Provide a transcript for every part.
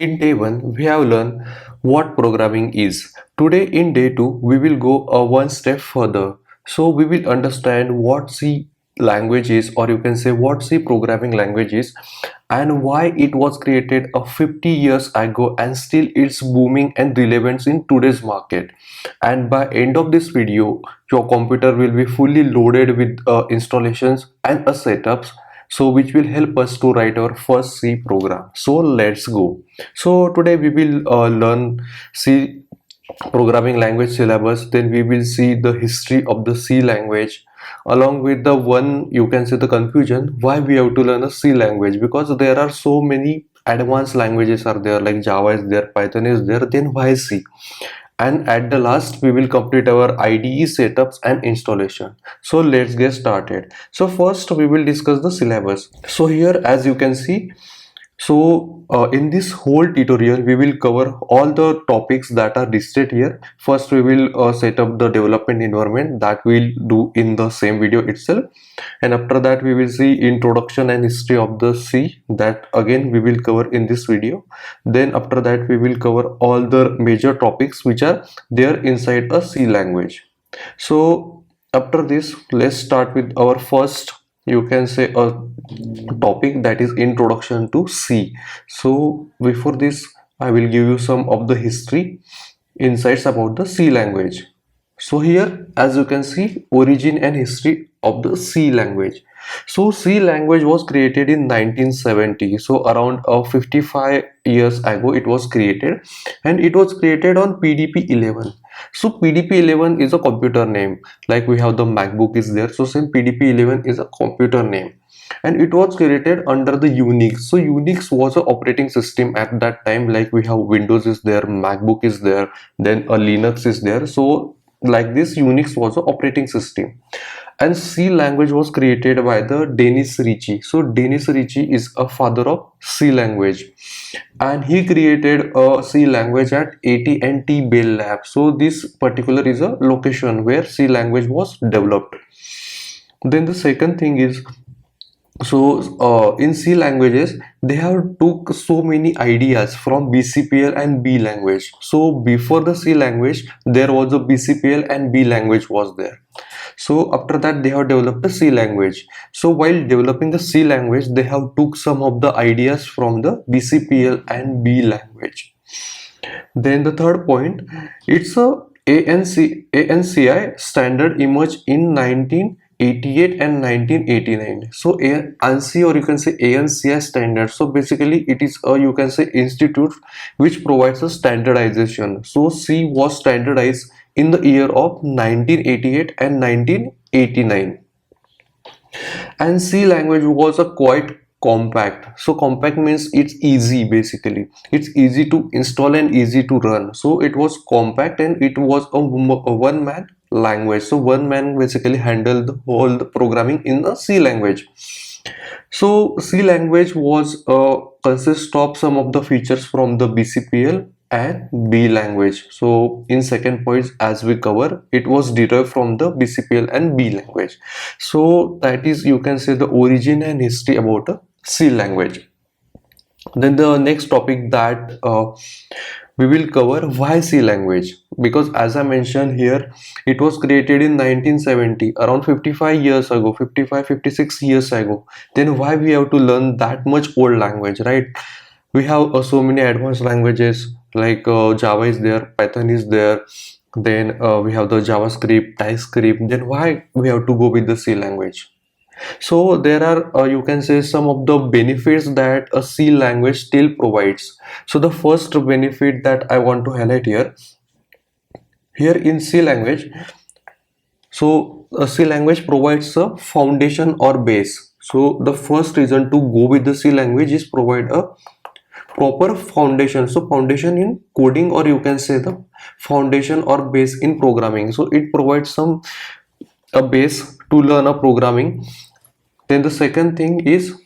In day 1, we have learned what programming is. Today in day 2, we will go one step further. So we will understand what C language is, or you can say what C programming language is, and why it was created 50 years ago and still it's booming and relevant in today's market. And by end of this video, your computer will be fully loaded with installations and setups, so which will help us to write our first C program. So let's go. So today we will learn C programming language syllabus. Then we will see the history of the C language, along with the one, you can say, the confusion why we have to learn a C language, because there are so many advanced languages are there, like Java is there, Python is there, then why C? And at the last we will complete our IDE setups and installation. So let's get started. So first we will discuss the syllabus. So here, as you can see, in this whole tutorial we will cover all the topics that are listed here. First we will set up the development environment, that we'll do in the same video itself, and after that we will see introduction and history of the C, that again we will cover in this video. Then after that we will cover all the major topics which are there inside a C language. So after this, let's start with our first, you can say, a topic, that is introduction to C. So before this, I will give you some of the history insights about the C language. So here, as you can see, origin and history of the C language. So C language was created in 1970, so around 55 years ago it was created, and it was created on PDP-11. So PDP-11 is a computer name, like we have the MacBook is there, so same PDP-11 is a computer name, and it was created under the Unix. So Unix was an operating system at that time, like we have Windows is there, MacBook is there, then a Linux is there. So like this, Unix was an operating system, and C language was created by the Dennis Ritchie. So Dennis Ritchie is a father of C language, and he created a C language at AT&T Bell Lab. So this particular is a location where C language was developed. Then the second thing is, in C languages they have took so many ideas from BCPL and B language. So before the C language there was a BCPL and B language was there. So after that they have developed the C language. So while developing the C language, they have took some of the ideas from the BCPL and B language. Then the third point, it's a ANCI standard emerged in 1988 and 1989. So ANSI, or you can say ANCI standard, so basically it is a, you can say, institute which provides a standardization. So C was standardized in the year of 1988 and 1989, and C language was a quite compact. So compact means it's easy, basically it's easy to install and easy to run. So it was compact, and it was a one man language. So one man basically handled the whole programming in the C language. So C language was consist of some of the features from the BCPL and B language. So in second point, as we cover, it was derived from the BCPL and B language. So that is, you can say, the origin and history about a C language. Then the next topic that we will cover, why C language, because as I mentioned here, it was created in 1970, around 55 years ago, 56 years ago. Then why we have to learn that much old language, right? We have so many advanced languages, like Java is there, Python is there, then we have the JavaScript, TypeScript. Then why we have to go with the C language? So there are, you can say, some of the benefits that a C language still provides. So the first benefit that I want to highlight here in C language, so a C language provides a foundation or base. So the first reason to go with the C language is provide a proper foundation. So foundation in coding, or you can say the foundation or base in programming. So it provides a base to learn a programming. Then the second thing is,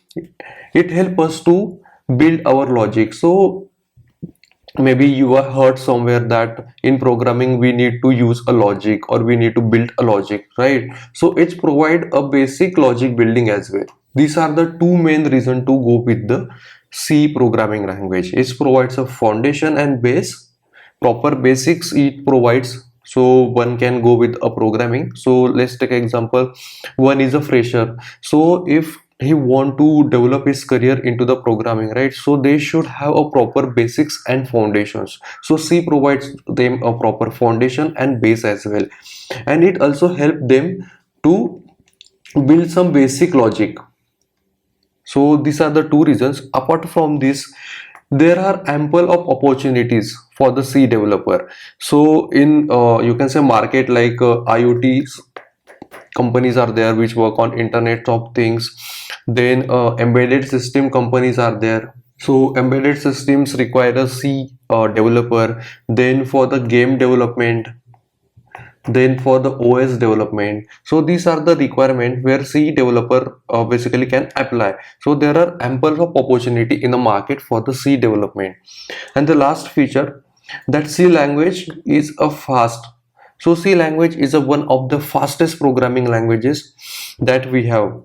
it helps us to build our logic. So maybe you have heard somewhere that in programming we need to use a logic, or we need to build a logic, right? So it's provide a basic logic building as well. These are the two main reasons to go with the C programming language. It provides a foundation and base, proper basics it provides. So one can go with a programming. So let's take example. One is a fresher. So if he want to develop his career into the programming, right? So they should have a proper basics and foundations. So C provides them a proper foundation and base as well, and it also help them to build some basic logic. So these are the two reasons. Apart from this, there are ample of opportunities for the C developer. So in you can say market like IoT companies are there which work on internet of things. Then embedded system companies are there. So embedded systems require a C developer. Then for the game development, then for the OS development. So these are the requirements where C developer basically can apply. So there are ample of opportunity in the market for the C development. And the last feature, that C language is a fast. So C language is a one of the fastest programming languages that we have.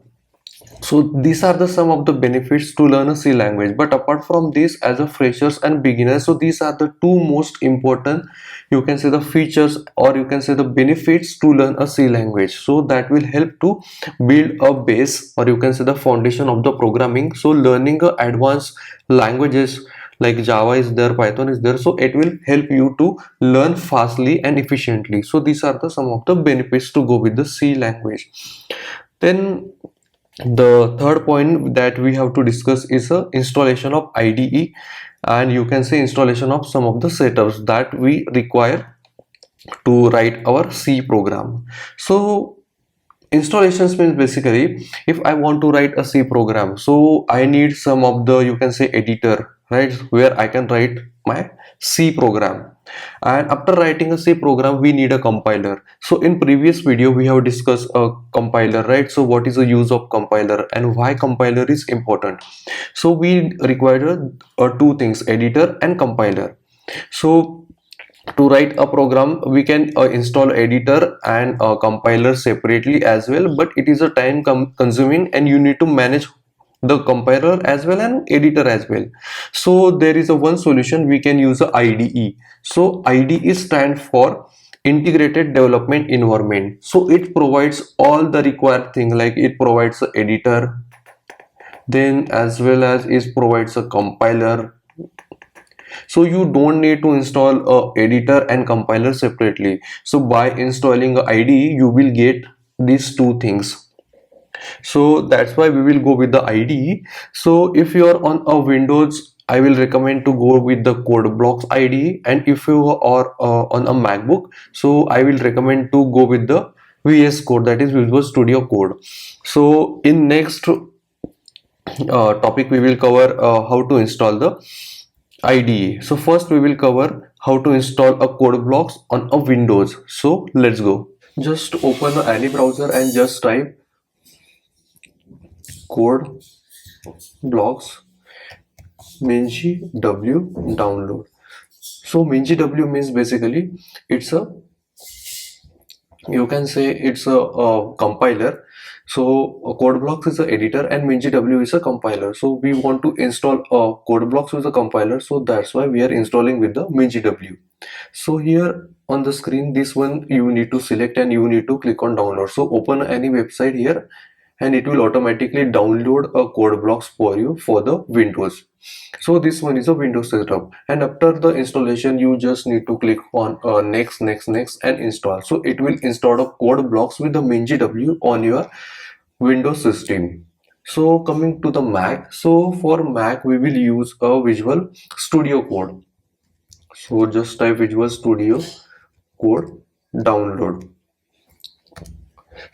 So these are the some of the benefits to learn a C language. But apart from this, as a freshers and beginners, so these are the two most important, you can say, the features, or you can say the benefits to learn a C language. So that will help to build a base, or you can say the foundation of the programming. So learning advanced languages like Java is there, Python is there, so it will help you to learn fastly and efficiently. So these are the some of the benefits to go with the C language. Then the third point that we have to discuss is a installation of IDE, and you can say installation of some of the setups that we require to write our C program. So installations means basically if I want to write a C program, so I need some of the, you can say, editor, right, where I can write my C program. And after writing a C program, we need a compiler. So in previous video we have discussed a compiler, right? So what is the use of compiler and why compiler is important? So we require two things, editor and compiler. So to write a program, we can install editor and compiler separately as well, but it is a time consuming, and you need to manage the compiler as well and editor as well. So there is a one solution, we can use a IDE. So IDE stand for integrated development environment. So it provides all the required thing, like it provides the editor, then as well as it provides a compiler. So you don't need to install a editor and compiler separately. So by installing a IDE, you will get these two things. So that's why we will go with the IDE. So if you are on a Windows, I will recommend to go with the CodeBlocks IDE, and if you are on a MacBook, so I will recommend to go with the VS Code, that is Visual Studio Code. So in next topic we will cover how to install the IDE. So first we will cover how to install a CodeBlocks on a Windows. So let's go. Just open any browser and just type CodeBlocks MinGW download. So MinGW means basically it's a, you can say it's a compiler. So CodeBlocks is the editor and MinGW is a compiler. So we want to install CodeBlocks with a compiler, so that's why we are installing with the MinGW. So here on the screen, this one you need to select and you need to click on download. So open any website here and it will automatically download a CodeBlocks for you for the Windows. So this one is a Windows setup, and after the installation you just need to click on next and install. So it will install a CodeBlocks with the MinGW on your Windows system. So coming to the Mac, so for Mac we will use a Visual Studio Code. So just type Visual Studio Code download.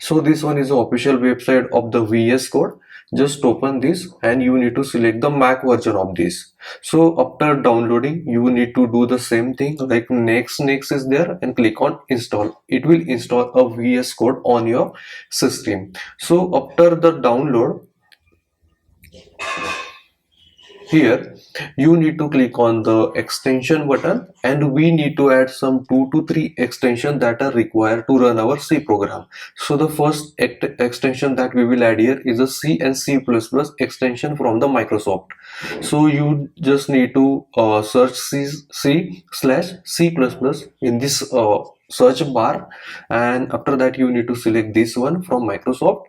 So this one is the official website of the VS Code. Just open this and you need to select the Mac version of this. So after downloading, you need to do the same thing, like next is there, and click on install. It will install a VS Code on your system. So after the download, Here you need to click on the extension button, and we need to add some 2 to 3 extensions that are required to run our C program. So the first extension that we will add here is a C and C++ extension from the Microsoft. So you just need to search C/C++ in this search bar, and after that you need to select this one from Microsoft.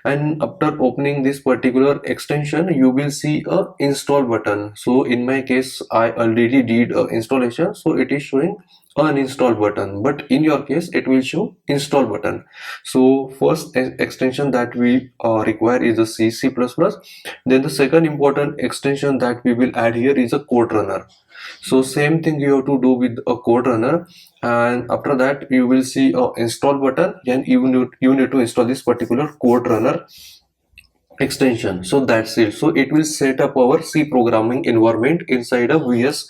And after opening this particular extension, you will see a install button. So in my case, I already did a installation, so it is showing uninstall button, but in your case it will show install button. So first extension that we require is a C++. Then the second important extension that we will add here is a code runner. So same thing you have to do with a code runner, and after that you will see a install button, and you need to install this particular code runner extension. So that's it. So it will set up our C programming environment inside a VS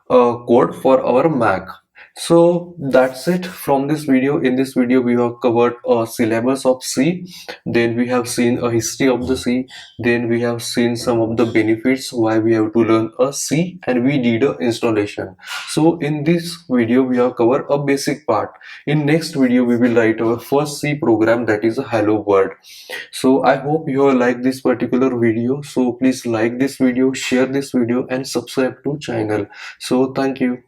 code for our Mac. So that's it from this video. In this video we have covered a syllabus of C, then we have seen a history of the C, then we have seen some of the benefits why we have to learn a C, and we did a installation. So in this video we have covered a basic part. In next video we will write our first C program, that is a hello world. So I hope you have liked this particular video. So please like this video, share this video, and subscribe to channel. So thank you.